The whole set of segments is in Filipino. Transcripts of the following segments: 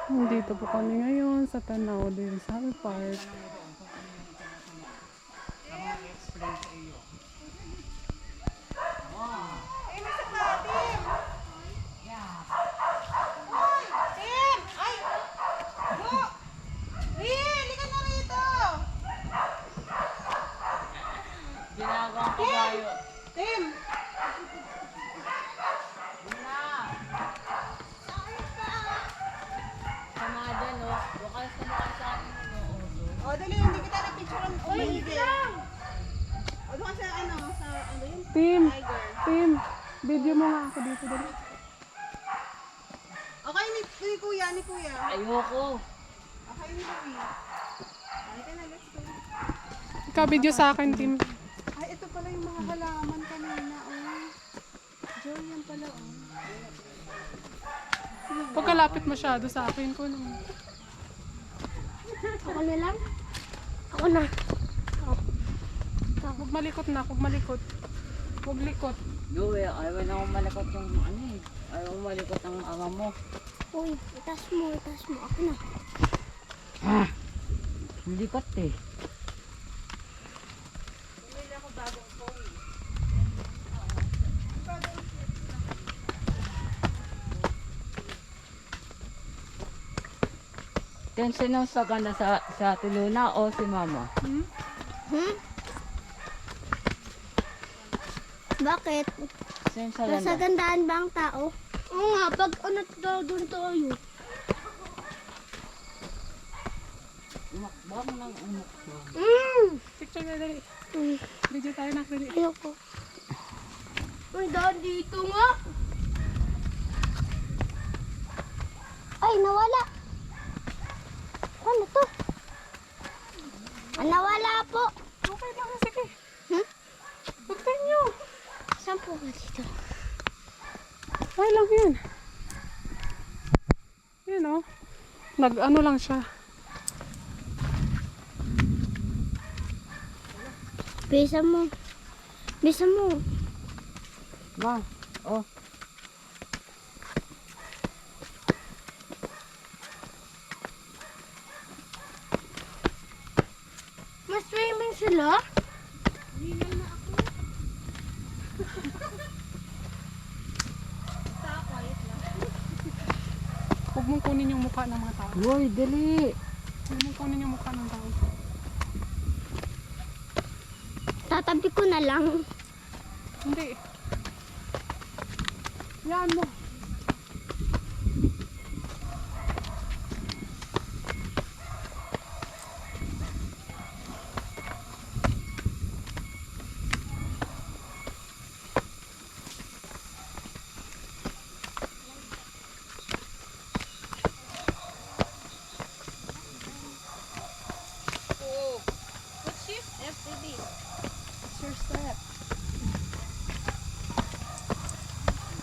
Dito po kami ngayon sa Tanaw din sa Park. Ginagawang kabayo. Tim! Sama dyan, no? Bukas na mukha sa akin, no? O, dali, hindi kita na picture ang umahigil. O, doon ka sa ano, sa ano yun? Team, Tiger. team, video mo nga ako dito dali. Okay, ni kuya, ni kuya. Ayoko. Okay, ni kuya. Halika na, let's go. Ikaw video sa akin, team. Ay, ito pala yung mga halaman kanina, oh. Joy, yan pala, oh. Huwag kalapit masyado sa akin ko naman. Ako na lang? Ako na. Huwag malikot na, huwag malikot. Huwag likot. Joey, ayaw na akong malikot yung ano eh. Ayaw akong malikot ang ama mo. Uy, itas mo, itas mo. Ako na. Malikot eh. Sino sa ganda sa Tuluna o si Mama? Hmm? Bakit? Sino sa Nasa ganda? gandaan ba ang tao? Oo nga, pag ano daw doon tayo. Umakbang ng umakbang. Picture na dali. Uy, Video tayo na dali. ayoko. Uy, daan dito nga. Ay, nawala. Ano to? Ah, nawala po. Okay lang, sige. Hmm? Continue. Saan po ba dito? Okay lang yun. Yun o. Nag-ano lang siya. Bisa mo. Bisa mo. Ma, oh. Mas swimming sila? Huwag mong kunin yung mukha ng mga tao. Boy, dali. Huwag mong kunin yung mukha ng tao. Tatabi ko na lang. Hindi. Yan mo. FTV. Sure step.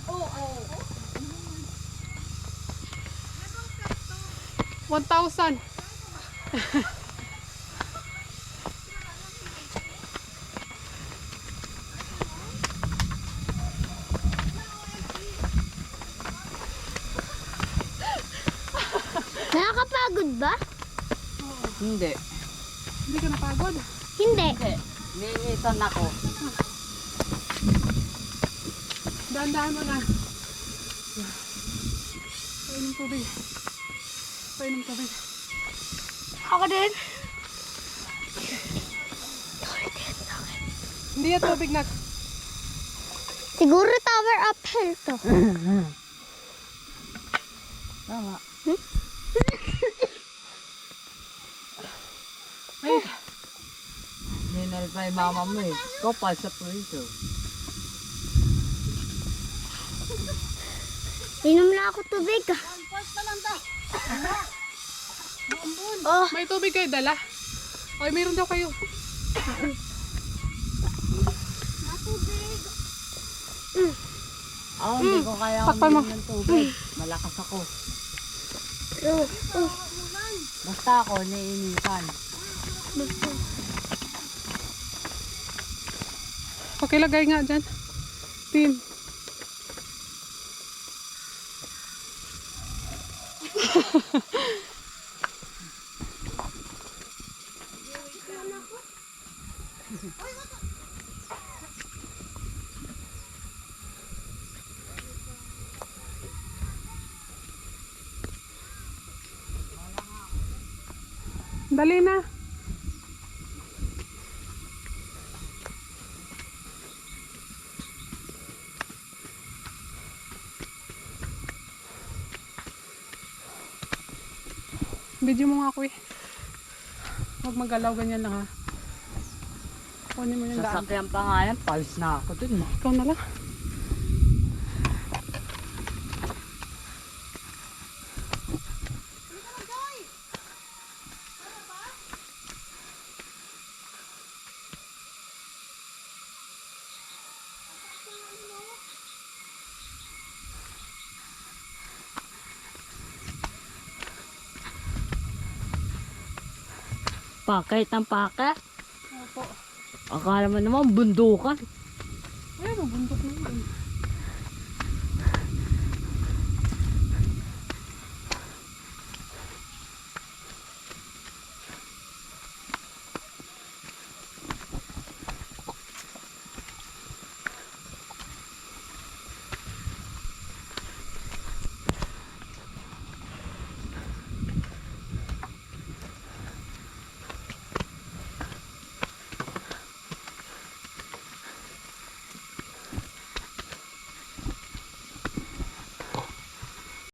Oo. 1,000. Nakakapagod ba? Hindi. Hindi ka napagod? Hindi. Hindi. Ninisan ako. Dahan-dahan mo na. Painom tubig. Painom tubig. Ako din. Hindi yan tubig na. Siguro tower uphill to. Tama. Ay, Ninal pa yung mama mo eh. Kopal sa prito. Inom na ako tubig. Oh, may tubig kayo dala? Ay, mayroon daw kayo. Ako hindi ko kaya Takpan mo. uminom ng tubig. Malakas ako. Basta ako naiinitan. Pakilagay nga dyan. Team. Dali na. Video mo nga ako eh. Huwag magalaw, ganyan lang ha. Kunin mo yung daan. Sasakyan pa nga yan, palis na ako dun. Ikaw na lang. Pakay ng paka. Opo. Akala mo naman bundukan. Ayun, bundok na.